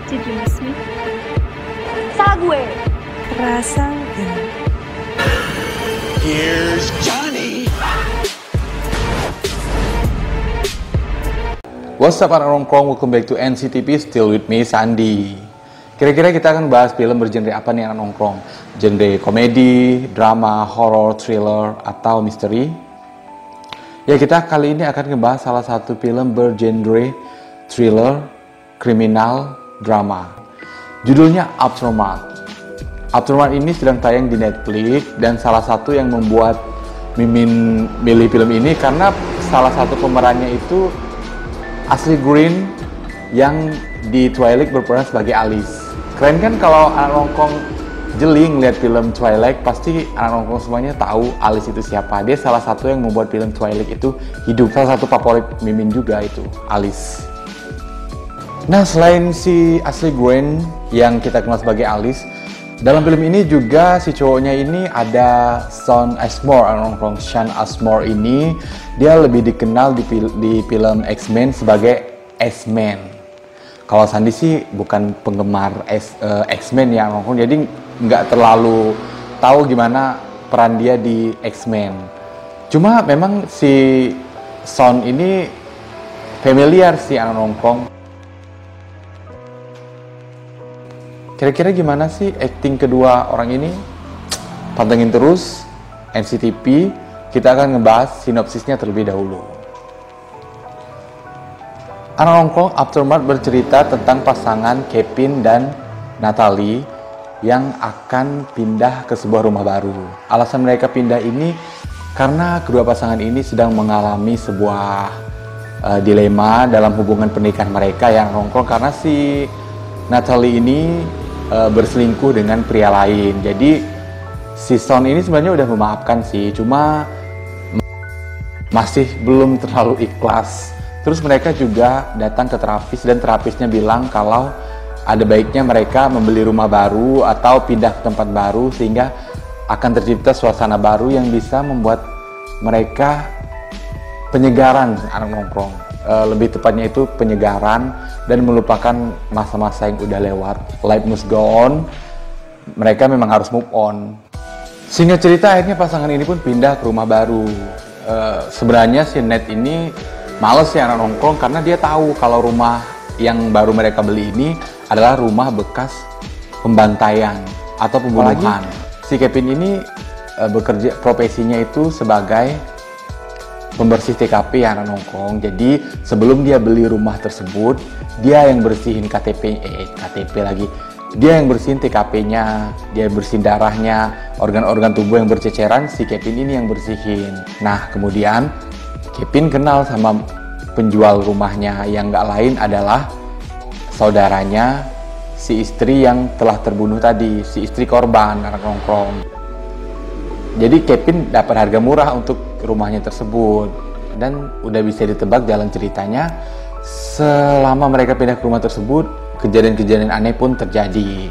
Did you miss me? Salah gue. Rasa enggak. Here's Johnny. What's up anak nongkrong, welcome back to NCTP, still with me Sandi. Kira-kira kita akan bahas film bergenre apa nih anak nongkrong? Genre komedi, drama, horror, thriller, atau misteri? Ya, kita kali ini akan ngebahas salah satu film bergenre thriller, kriminal, drama. Judulnya Aftermath. Aftermath ini sedang tayang di Netflix dan salah satu yang membuat Mimin milih film ini karena salah satu pemerannya itu Ashley Greene yang di Twilight berperan sebagai Alice. Keren kan kalau anak nongkrong jeli ngeliat film Twilight, pasti anak nongkrong semuanya tahu Alice itu siapa. Dia salah satu yang membuat film Twilight itu hidup. Salah satu favorit Mimin juga itu, Alice. Nah, selain si Ashley Greene yang kita kenal sebagai Alice, dalam film ini juga si cowoknya ini ada Shawn Ashmore, anak nongkrong. Shawn Ashmore ini dia lebih dikenal di film X-Men sebagai X-Men. Kalau Sandi sih bukan penggemar X-Men ya nongkrong, jadi nggak terlalu tahu gimana peran dia di X-Men. Cuma memang si Shawn ini familiar sih anak nongkrong. Kira-kira gimana sih acting kedua orang ini? Pantengin terus NCTP, kita akan ngebahas sinopsisnya terlebih dahulu. Anak nongkrong Aftermath bercerita tentang pasangan Kevin dan Natalie yang akan pindah ke sebuah rumah baru. Alasan mereka pindah ini karena kedua pasangan ini sedang mengalami sebuah dilema dalam hubungan pernikahan mereka yang nongkrong karena si Natalie ini berselingkuh dengan pria lain. Jadi si Shawn ini sebenarnya udah memaafkan sih, cuma masih belum terlalu ikhlas. Terus mereka juga datang ke terapis dan terapisnya bilang kalau ada baiknya mereka membeli rumah baru atau pindah ke tempat baru sehingga akan tercipta suasana baru yang bisa membuat mereka penyegaran anak nongkrong. Lebih tepatnya itu penyegaran dan melupakan masa-masa yang udah lewat. Life must go on. Mereka memang harus move on. Singkat cerita akhirnya pasangan ini pun pindah ke rumah baru. Sebenarnya si Ned ini males ya anak nongkrong karena dia tahu kalau rumah yang baru mereka beli ini adalah rumah bekas pembantaian atau pembunuhan. Si Kevin ini bekerja profesinya itu sebagai pembersih TKP ya anak nongkrong. Jadi sebelum dia beli rumah tersebut, dia yang bersihin KTP lagi. Dia yang bersihin TKP-nya, dia bersihin darahnya, organ-organ tubuh yang berceceran, si Kevin ini yang bersihin. Nah, kemudian Kevin kenal sama penjual rumahnya yang nggak lain adalah saudaranya si istri yang telah terbunuh tadi, si istri korban anak nongkrong. Jadi Kevin dapat harga murah untuk rumahnya tersebut dan udah bisa ditebak jalan ceritanya. Selama mereka pindah ke rumah tersebut, kejadian-kejadian aneh pun terjadi.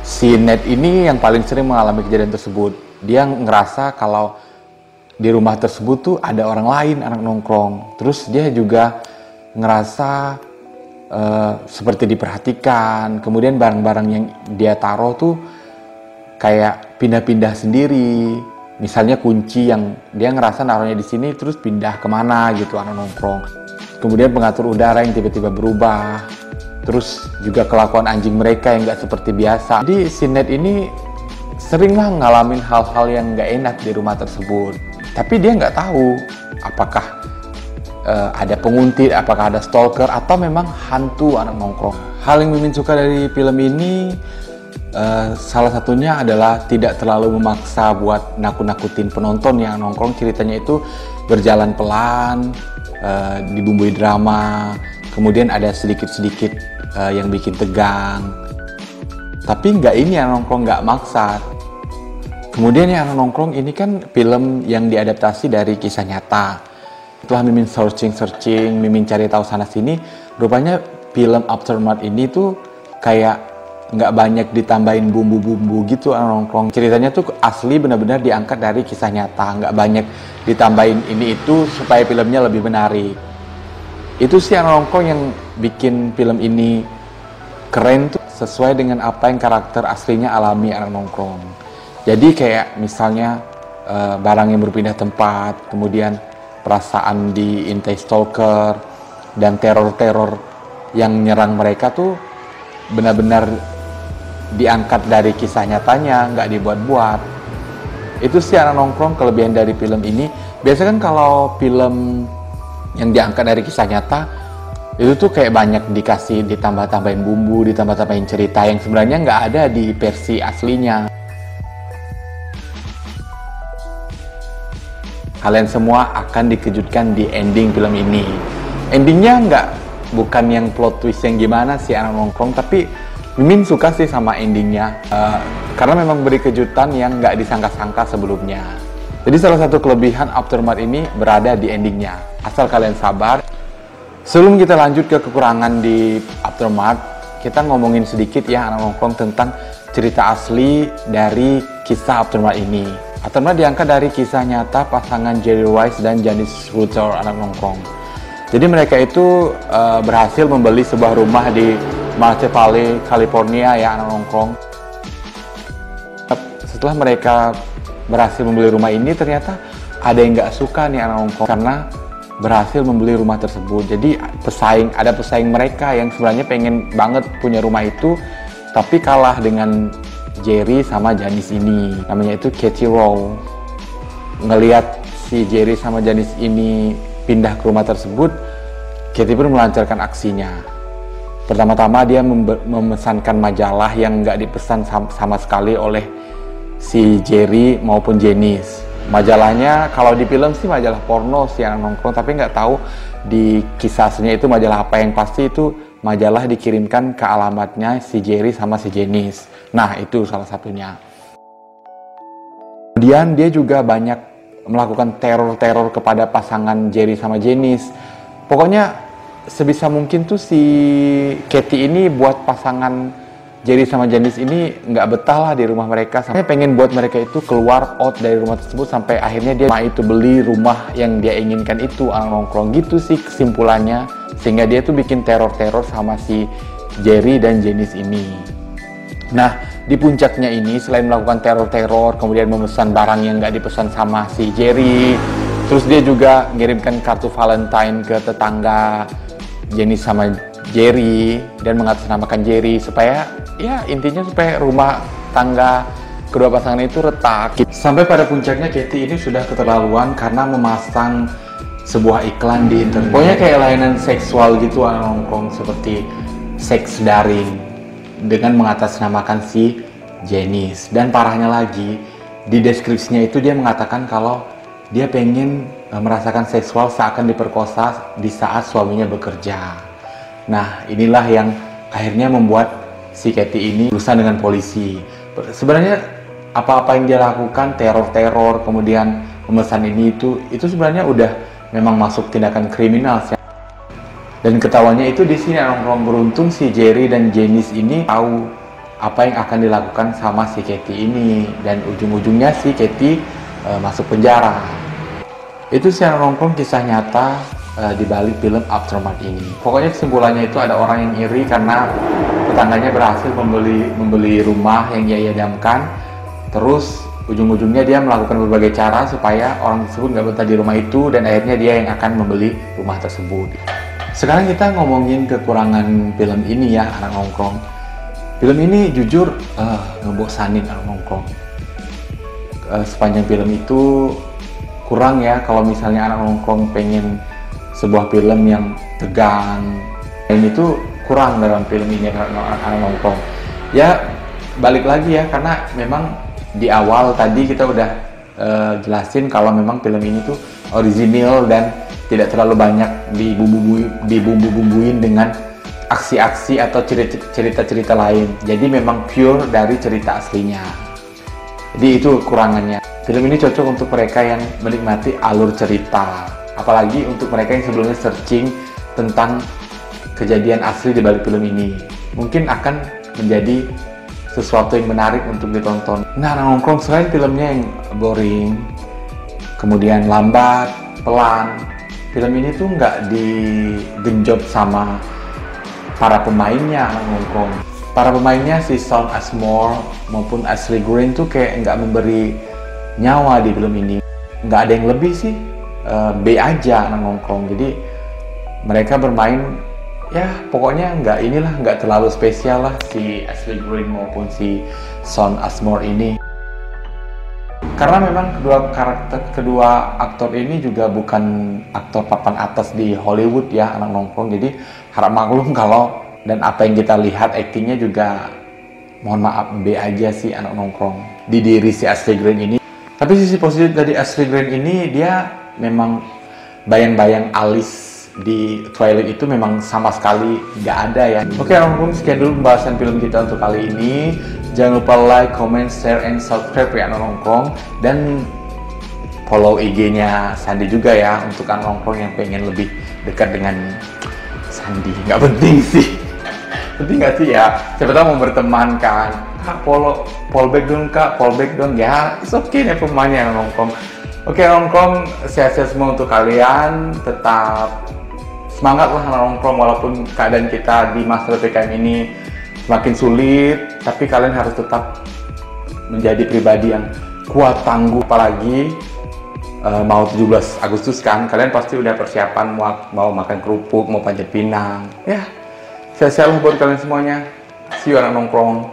Si Ned ini yang paling sering mengalami kejadian tersebut. Dia ngerasa kalau di rumah tersebut tuh ada orang lain anak nongkrong. Terus dia juga ngerasa seperti diperhatikan. Kemudian barang-barang yang dia taruh tuh kayak pindah-pindah sendiri. Misalnya kunci yang dia ngerasa naruhnya di sini terus pindah kemana gitu anak nongkrong. Kemudian pengatur udara yang tiba-tiba berubah. Terus juga kelakuan anjing mereka yang nggak seperti biasa. Jadi si Ned ini seringlah ngalamin hal-hal yang nggak enak di rumah tersebut. Tapi dia nggak tahu apakah ada penguntit, apakah ada stalker atau memang hantu anak nongkrong. Hal yang Mimin suka dari film ini salah satunya adalah tidak terlalu memaksa buat nakut-nakutin penonton yang nongkrong. Ceritanya itu berjalan pelan, dibumbui drama, kemudian ada sedikit-sedikit yang bikin tegang. Tapi nggak ini yang nongkrong nggak maksa. Kemudian yang nongkrong ini kan film yang diadaptasi dari kisah nyata. Setelah Mimin searching, Mimin cari tahu sana sini, rupanya film Aftermath ini tuh kayak nggak banyak ditambahin bumbu-bumbu gitu nongkrong. Ceritanya tuh asli benar-benar diangkat dari kisah nyata, nggak banyak ditambahin ini itu supaya filmnya lebih menarik. Itu sih nongkrong yang bikin film ini keren tuh sesuai dengan apa yang karakter aslinya alami anak nongkrong. Jadi kayak misalnya barang yang berpindah tempat, kemudian perasaan diintai stalker, dan teror-teror yang nyerang mereka tuh benar-benar diangkat dari kisah nyatanya, nggak dibuat-buat. Itu sih anak nongkrong kelebihan dari film ini. Biasanya kan kalau film yang diangkat dari kisah nyata, itu tuh kayak banyak dikasih ditambah-tambahin bumbu, ditambah-tambahin cerita yang sebenarnya nggak ada di versi aslinya. Kalian semua akan dikejutkan di ending film ini. Endingnya bukan yang plot twist yang gimana sih anak nongkrong, tapi Mimin suka sih sama endingnya, karena memang beri kejutan yang nggak disangka-sangka sebelumnya. Jadi salah satu kelebihan Aftermath ini berada di endingnya, asal kalian sabar. Sebelum kita lanjut ke kekurangan di Aftermath, kita ngomongin sedikit ya anak nongkrong tentang cerita asli dari kisah Aftermath ini. Aftermath diangkat dari kisah nyata pasangan Jerry Wise dan Janice Ruther anak nongkrong. Jadi mereka itu berhasil membeli sebuah rumah di Marche Valley, California ya anak nongkrong. Setelah mereka berhasil membeli rumah ini, ternyata ada yang nggak suka nih anak nongkrong karena berhasil membeli rumah tersebut. Jadi ada pesaing mereka yang sebenarnya pengen banget punya rumah itu, tapi kalah dengan Jerry sama Janice ini. Namanya itu Katie Rowe. Ngelihat si Jerry sama Janice ini pindah ke rumah tersebut, Katie pun melancarkan aksinya. Pertama-tama dia memesankan majalah yang nggak dipesan sama sekali oleh si Jerry maupun Janice. Majalahnya kalau di film sih majalah porno sih anak nongkrong, tapi nggak tahu di kisah aslinya itu majalah apa. Yang pasti itu majalah dikirimkan ke alamatnya si Jerry sama si Janice. Nah itu salah satunya. Kemudian dia juga banyak melakukan teror-teror kepada pasangan Jerry sama Janice. Pokoknya sebisa mungkin tuh si Katie ini buat pasangan Jerry sama Janice ini nggak betah lah di rumah mereka. Sampai pengen buat mereka itu keluar out dari rumah tersebut, sampai akhirnya dia itu beli rumah yang dia inginkan itu anak nongkrong. Gitu sih kesimpulannya. Sehingga dia tuh bikin teror-teror sama si Jerry dan Janice ini. Nah di puncaknya ini selain melakukan teror-teror, kemudian memesan barang yang nggak dipesan sama si Jerry, terus dia juga ngirimkan kartu Valentine ke tetangga Janice sama Jerry dan mengatasnamakan Jerry supaya ya intinya supaya rumah tangga kedua pasangan itu retak. Sampai pada puncaknya Katie ini sudah keterlaluan karena memasang sebuah iklan di internet. Pokoknya kayak layanan seksual gitu anak nongkrong, seperti seks daring dengan mengatasnamakan si Janice. Dan parahnya lagi, di deskripsinya itu dia mengatakan kalau dia pengen merasakan seksual seakan diperkosa di saat suaminya bekerja. Nah inilah yang akhirnya membuat si Katie ini berurusan dengan polisi. Sebenarnya apa-apa yang dia lakukan, teror-teror, kemudian memesan ini itu sebenarnya udah memang masuk tindakan kriminal. Dan ketahuannya itu di sini nongkrong. Beruntung si Jerry dan Janice ini tahu apa yang akan dilakukan sama si Katie ini, dan ujung-ujungnya si Katie masuk penjara. Itu sih nongkrong kisah nyata di balik film Aftermath ini. Pokoknya kesimpulannya itu ada orang yang iri karena tetangganya berhasil membeli rumah yang ia idamkan. Terus ujung-ujungnya dia melakukan berbagai cara supaya orang tersebut nggak betah di rumah itu, dan akhirnya dia yang akan membeli rumah tersebut. Sekarang kita ngomongin kekurangan film ini ya anak nongkrong. Film ini jujur ngebosanin anak nongkrong. Sepanjang film itu kurang ya kalau misalnya anak nongkrong pengen sebuah film yang tegang. Ini tuh kurang dalam film ini anak nongkrong. Ya balik lagi ya, karena memang di awal tadi kita udah jelasin kalau memang film ini tuh orisinil dan tidak terlalu banyak dibumbu-bumbuin dengan aksi-aksi atau cerita-cerita lain. Jadi memang pure dari cerita aslinya. Jadi itu kekurangannya. Film ini cocok untuk mereka yang menikmati alur cerita. Apalagi untuk mereka yang sebelumnya searching tentang kejadian asli di balik film ini. Mungkin akan menjadi sesuatu yang menarik untuk ditonton. Nah, nongkrong selain filmnya yang boring, kemudian lambat, pelan, film ini tuh nggak digenjot sama para pemainnya anak nongkrong. Para pemainnya si Shawn Ashmore maupun Ashley Greene tuh kayak nggak memberi nyawa di film ini. Nggak ada yang lebih sih, B aja anak nongkrong. Jadi mereka bermain ya pokoknya nggak terlalu spesial lah si Ashley Greene maupun si Shawn Ashmore ini. Karena memang kedua aktor ini juga bukan aktor papan atas di Hollywood ya anak nongkrong. Jadi harap maklum kalau dan apa yang kita lihat aktingnya juga mohon maaf B aja sih anak nongkrong di diri si Ashley Greene ini. Tapi sisi positif dari Ashley Greene ini dia memang bayang-bayang alis di Twilight itu memang sama sekali nggak ada ya. Oke anak nongkrong, sekian dulu pembahasan film kita untuk kali ini. Jangan lupa like, comment, share, and subscribe ya anak nongkrong. Dan follow IG-nya Sandi juga ya untuk anak nongkrong yang pengen lebih dekat dengan Sandi. Nggak penting sih. Penting nggak sih ya? Siapa tahu mau berteman kan. Kak, follow back dong kak, follow back dong ya. It's okay nih pemainnya anak nongkrong. Oke anak nongkrong, sehat-sehat semua untuk kalian. Tetap semangat lah anak nongkrong walaupun keadaan kita di masa PPKM ini semakin sulit, tapi kalian harus tetap menjadi pribadi yang kuat, tangguh. Apalagi mau 17 Agustus kan, kalian pasti udah persiapan mau makan kerupuk, mau panjat pinang. Ya, sehat-sehat buat kalian semuanya. See you anak nongkrong.